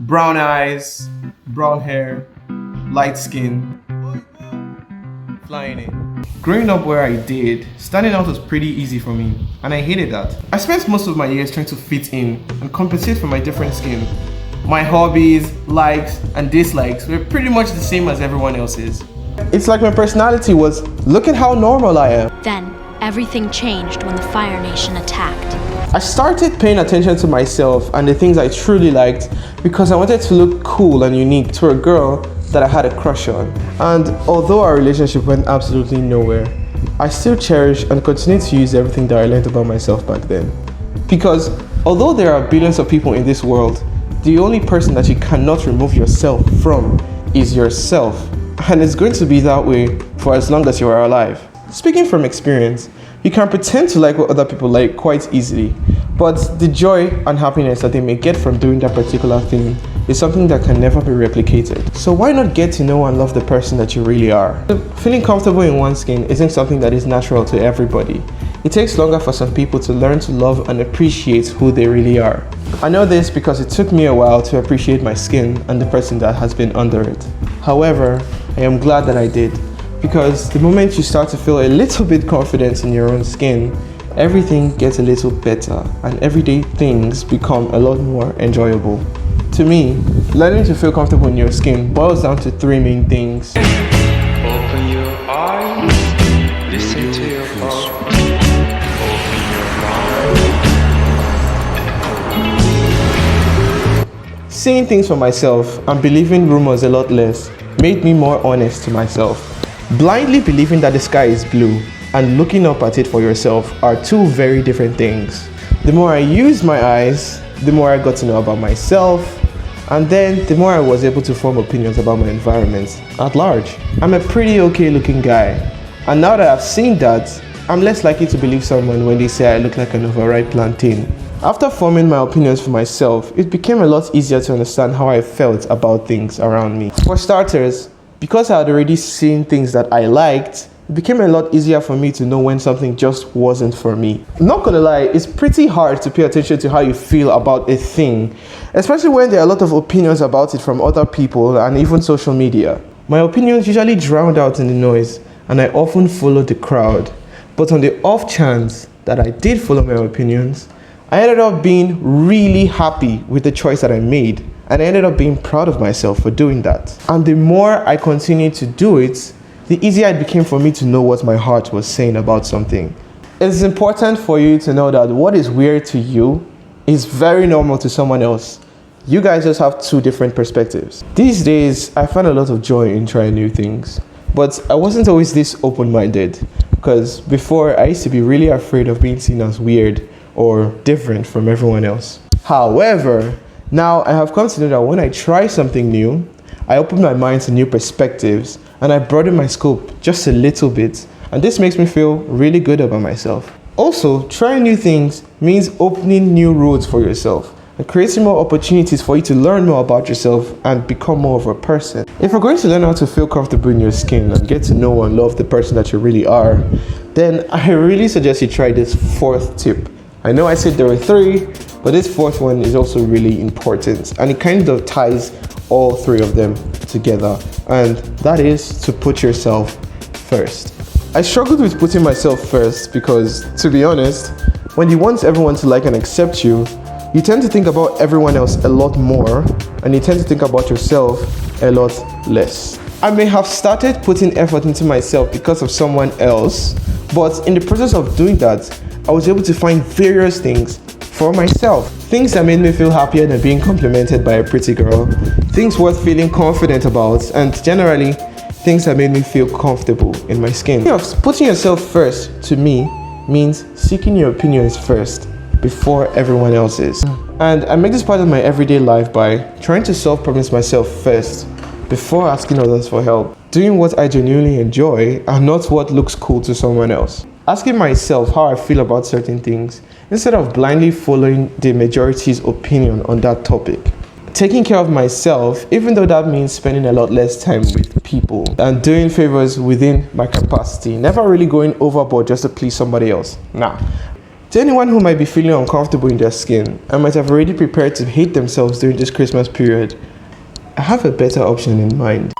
Brown eyes, brown hair, light skin, flying in. Growing up where I did, standing out was pretty easy for me, and I hated that. I spent most of my years trying to fit in and compensate for my different skin. My hobbies, likes, and dislikes were pretty much the same as everyone else's. It's like my personality was, look at how normal I am. Then, everything changed when the Fire Nation attacked. I started paying attention to myself and the things I truly liked because I wanted to look cool and unique to a girl that I had a crush on. And although our relationship went absolutely nowhere, I still cherish and continue to use everything that I learned about myself back then. Because although there are billions of people in this world, the only person that you cannot remove yourself from is yourself. And it's going to be that way for as long as you are alive. Speaking from experience, you can pretend to like what other people like quite easily, but the joy and happiness that they may get from doing that particular thing is something that can never be replicated. So why not get to know and love the person that you really are? Feeling comfortable in one's skin isn't something that is natural to everybody. It takes longer for some people to learn to love and appreciate who they really are. I know this because it took me a while to appreciate my skin and the person that has been under it. However, I am glad that I did. Because the moment you start to feel a little bit confident in your own skin, everything gets a little better and everyday things become a lot more enjoyable. To me, learning to feel comfortable in your skin boils down to three main things. Open your eyes, listen to your heart, open your mind. Seeing things for myself and believing rumors a lot less made me more honest to myself. Blindly believing that the sky is blue and looking up at it for yourself are two very different things. The more I used my eyes, the more I got to know about myself, and then the more I was able to form opinions about my environment at large. I'm a pretty okay looking guy, and now that I've seen that, I'm less likely to believe someone when they say I look like an overripe plantain. After forming my opinions for myself, it became a lot easier to understand how I felt about things around me. For starters, because I had already seen things that I liked, it became a lot easier for me to know when something just wasn't for me. Not gonna lie, it's pretty hard to pay attention to how you feel about a thing, especially when there are a lot of opinions about it from other people and even social media. My opinions usually drowned out in the noise, and I often followed the crowd. But on the off chance that I did follow my opinions, I ended up being really happy with the choice that I made. And I ended up being proud of myself for doing that. And the more I continued to do it, the easier it became for me to know what my heart was saying about something. It's important for you to know that what is weird to you is very normal to someone else. You guys just have two different perspectives. These days, I find a lot of joy in trying new things. But I wasn't always this open-minded, because before I used to be really afraid of being seen as weird or different from everyone else. However, now I have come to know that when I try something new, I open my mind to new perspectives and I broaden my scope just a little bit, and this makes me feel really good about myself. Also, trying new things means opening new roads for yourself and creating more opportunities for you to learn more about yourself and become more of a person. If you're going to learn how to feel comfortable in your skin and get to know and love the person that you really are, then I really suggest you try this fourth tip. I know I said there were three, but this fourth one is also really important, and it kind of ties all three of them together, and that is to put yourself first. I struggled with putting myself first because, to be honest, when you want everyone to like and accept you, you tend to think about everyone else a lot more, and you tend to think about yourself a lot less. I may have started putting effort into myself because of someone else, but in the process of doing that, I was able to find various things for myself. Things that made me feel happier than being complimented by a pretty girl, things worth feeling confident about, and generally, things that made me feel comfortable in my skin. Putting yourself first, to me, means seeking your opinions first before everyone else's. And I make this part of my everyday life by trying to solve problems myself first before asking others for help. Doing what I genuinely enjoy and not what looks cool to someone else. Asking myself how I feel about certain things instead of blindly following the majority's opinion on that topic. Taking care of myself, even though that means spending a lot less time with people and doing favors within my capacity. Never really going overboard just to please somebody else. Nah. To anyone who might be feeling uncomfortable in their skin and might have already prepared to hate themselves during this Christmas period, I have a better option in mind.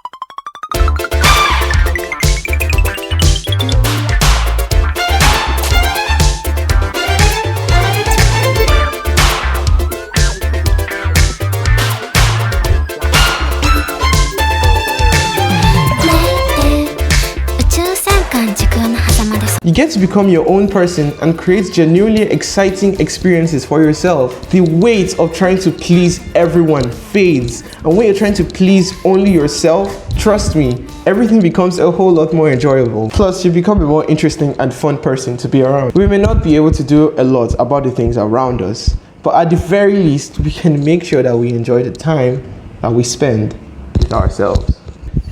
You get to become your own person and create genuinely exciting experiences for yourself. The weight of trying to please everyone fades, and when you're trying to please only yourself, trust me, everything becomes a whole lot more enjoyable. Plus, you become a more interesting and fun person to be around. We may not be able to do a lot about the things around us, but at the very least, we can make sure that we enjoy the time that we spend with ourselves.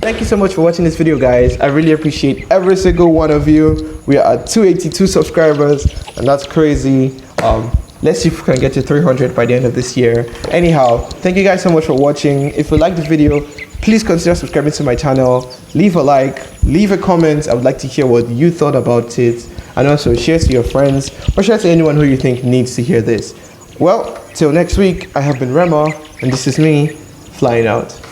Thank you so much for watching this video, guys. I really appreciate every single one of you. We are at 282 subscribers, and that's crazy. Let's see if we can get to 300 by the end of this year. Anyhow, thank you guys so much for watching. If you like the video, please consider subscribing to my channel. Leave a like, leave a comment. I would like to hear what you thought about it. And also share to your friends or share to anyone who you think needs to hear this. Well, till next week, I have been Rema, and this is me, flying out.